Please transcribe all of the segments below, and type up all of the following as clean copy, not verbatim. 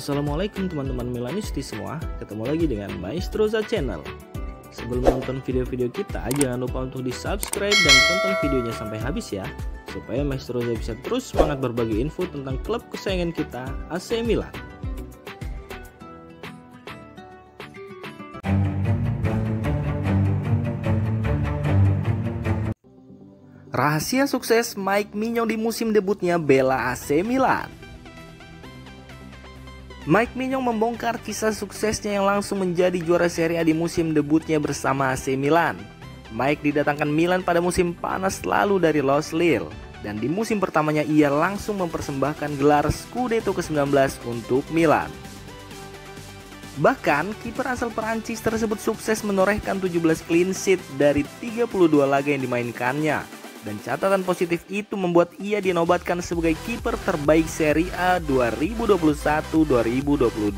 Assalamualaikum teman-teman Milanisti semua, ketemu lagi dengan Maestroza Channel. Sebelum nonton video-video kita, jangan lupa untuk di subscribe dan tonton videonya sampai habis ya, supaya Maestroza bisa terus semangat berbagi info tentang klub kesayangan kita, AC Milan. Rahasia sukses Mike Maignan di musim debutnya bela AC Milan. Mike Maignan membongkar kisah suksesnya yang langsung menjadi juara Serie A di musim debutnya bersama AC Milan. Mike didatangkan Milan pada musim panas lalu dari Los Lille, dan di musim pertamanya ia langsung mempersembahkan gelar Scudetto ke-19 untuk Milan. Bahkan, kiper asal Perancis tersebut sukses menorehkan 17 clean sheet dari 32 laga yang dimainkannya. Dan catatan positif itu membuat ia dinobatkan sebagai kiper terbaik Serie A 2021-2022.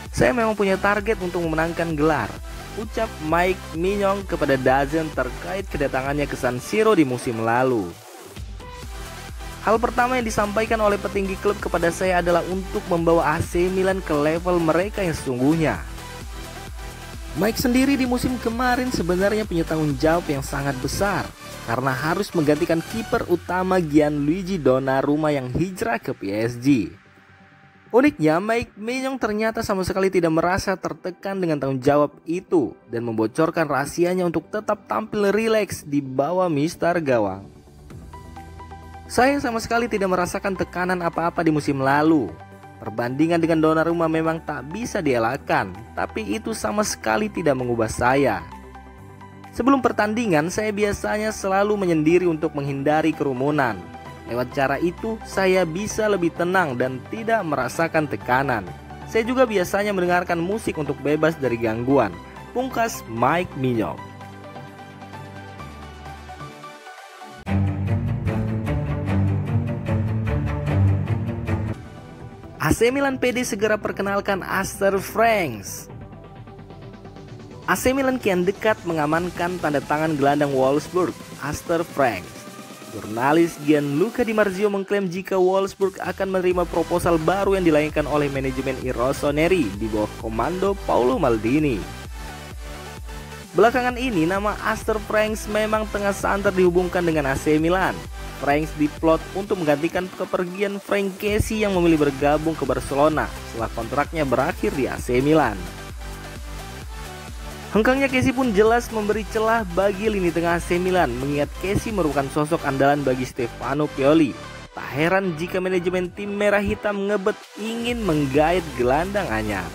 Saya memang punya target untuk memenangkan gelar, ucap Mike Maignan kepada DAZN terkait kedatangannya ke San Siro di musim lalu. Hal pertama yang disampaikan oleh petinggi klub kepada saya adalah untuk membawa AC Milan ke level mereka yang sesungguhnya. Mike sendiri di musim kemarin sebenarnya punya tanggung jawab yang sangat besar karena harus menggantikan kiper utama Gianluigi Donnarumma yang hijrah ke PSG. Uniknya, Mike Maignan ternyata sama sekali tidak merasa tertekan dengan tanggung jawab itu dan membocorkan rahasianya untuk tetap tampil rileks di bawah mister gawang. Saya sama sekali tidak merasakan tekanan apa-apa di musim lalu. Perbandingan dengan Donnarumma memang tak bisa dielakkan, tapi itu sama sekali tidak mengubah saya. Sebelum pertandingan, saya biasanya selalu menyendiri untuk menghindari kerumunan. Lewat cara itu, saya bisa lebih tenang dan tidak merasakan tekanan. Saya juga biasanya mendengarkan musik untuk bebas dari gangguan, pungkas Mike Maignan. AC Milan PD segera perkenalkan Astor Franks. AC Milan kian dekat mengamankan tanda tangan gelandang Wolfsburg, Astor Franks. Jurnalis Gianluca Di Marzio mengklaim jika Wolfsburg akan menerima proposal baru yang dilayangkan oleh manajemen I Rossoneri di bawah komando Paolo Maldini. Belakangan ini nama Astor Franks memang tengah santer dihubungkan dengan AC Milan. Franks diplot untuk menggantikan kepergian Frank Kessie yang memilih bergabung ke Barcelona setelah kontraknya berakhir di AC Milan. Hengkangnya Kessie pun jelas memberi celah bagi lini tengah AC Milan, mengingat Kessie merupakan sosok andalan bagi Stefano Pioli. Tak heran jika manajemen tim merah hitam ngebet ingin menggait gelandang anyar.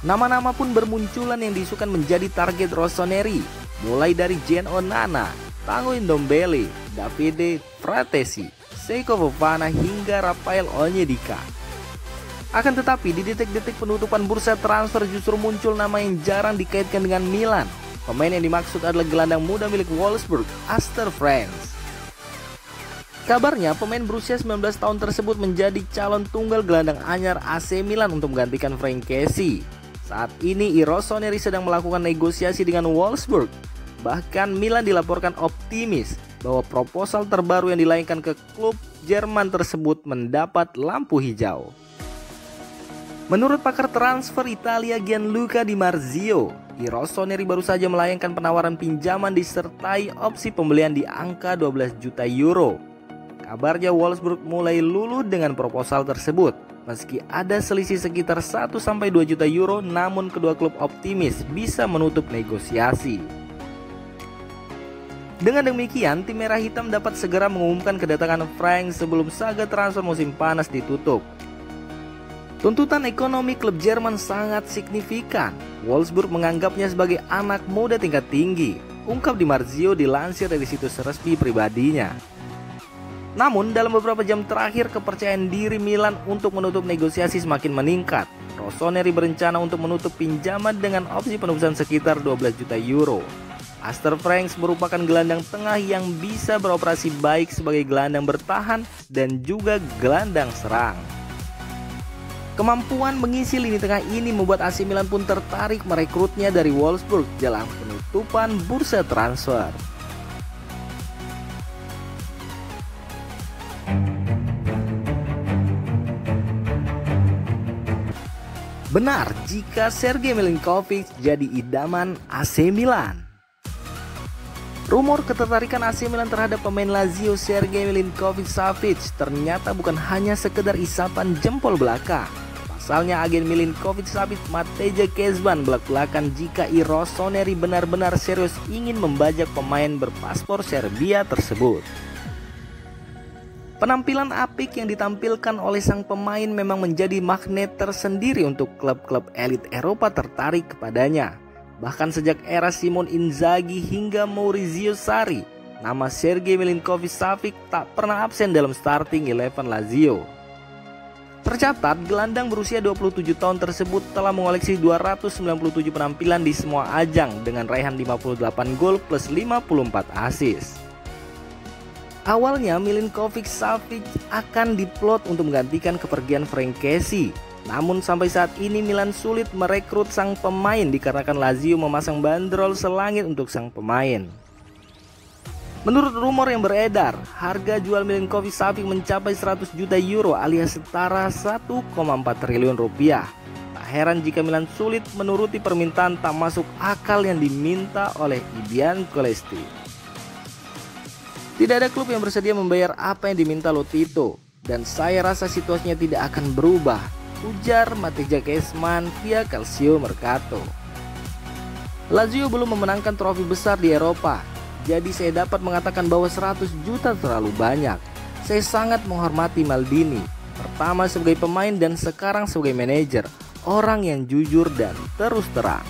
Nama-nama pun bermunculan yang diisukan menjadi target Rossoneri, mulai dari Gian Onana, Tanguy Ndombele, Davide Fratesi, Seko Fofana hingga Rafael Onyedika. Akan tetapi di detik-detik penutupan bursa transfer justru muncul nama yang jarang dikaitkan dengan Milan. Pemain yang dimaksud adalah gelandang muda milik Wolfsburg, Astor Franks. Kabarnya pemain berusia 19 tahun tersebut menjadi calon tunggal gelandang anyar AC Milan untuk menggantikan Frank Kessie. Saat ini I Rossoneri sedang melakukan negosiasi dengan Wolfsburg. Bahkan Milan dilaporkan optimis bahwa proposal terbaru yang dilayangkan ke klub Jerman tersebut mendapat lampu hijau. Menurut pakar transfer Italia Gianluca Di Marzio, I Rossoneri baru saja melayangkan penawaran pinjaman disertai opsi pembelian di angka 12 juta euro. Kabarnya Wolfsburg mulai luluh dengan proposal tersebut. Meski ada selisih sekitar 1-2 juta euro, namun kedua klub optimis bisa menutup negosiasi. Dengan demikian, tim merah hitam dapat segera mengumumkan kedatangan Franks sebelum saga transfer musim panas ditutup. Tuntutan ekonomi klub Jerman sangat signifikan. Wolfsburg menganggapnya sebagai anak muda tingkat tinggi, ungkap Di Marzio dilansir dari situs resmi pribadinya. Namun, dalam beberapa jam terakhir, kepercayaan diri Milan untuk menutup negosiasi semakin meningkat. Rossoneri berencana untuk menutup pinjaman dengan opsi penebusan sekitar 12 juta euro. Astor Franks merupakan gelandang tengah yang bisa beroperasi baik sebagai gelandang bertahan dan juga gelandang serang. Kemampuan mengisi lini tengah ini membuat AC Milan pun tertarik merekrutnya dari Wolfsburg jelang penutupan bursa transfer. Benar jika Sergej Milinkovic jadi idaman AC Milan. Rumor ketertarikan AC Milan terhadap pemain Lazio Sergej Milinkovic-Savic ternyata bukan hanya sekedar isapan jempol belaka. Pasalnya agen Milinkovic-Savic Mateja Kezban belak-belakan jika I Rossoneri benar-benar serius ingin membajak pemain berpaspor Serbia tersebut. Penampilan apik yang ditampilkan oleh sang pemain memang menjadi magnet tersendiri untuk klub-klub elit Eropa tertarik kepadanya. Bahkan sejak era Simone Inzaghi hingga Maurizio Sarri, nama Sergej Milinkovic-Savic tak pernah absen dalam starting 11 Lazio. Tercatat, gelandang berusia 27 tahun tersebut telah mengoleksi 297 penampilan di semua ajang dengan raihan 58 gol plus 54 assist. Awalnya Milinkovic-Savic akan diplot untuk menggantikan kepergian Frank Kessie. Namun sampai saat ini Milan sulit merekrut sang pemain dikarenakan Lazio memasang bandrol selangit untuk sang pemain. Menurut rumor yang beredar, harga jual Milinkovic-Savic mencapai 100 juta euro alias setara 1,4 triliun rupiah. Tak heran jika Milan sulit menuruti permintaan tak masuk akal yang diminta oleh Ibian Kolesti. Tidak ada klub yang bersedia membayar apa yang diminta Lotito, dan saya rasa situasinya tidak akan berubah, ujar Mateja Kezban via Calcio Mercato. Lazio belum memenangkan trofi besar di Eropa, jadi saya dapat mengatakan bahwa 100 juta terlalu banyak. Saya sangat menghormati Maldini, pertama sebagai pemain dan sekarang sebagai manajer, orang yang jujur dan terus terang.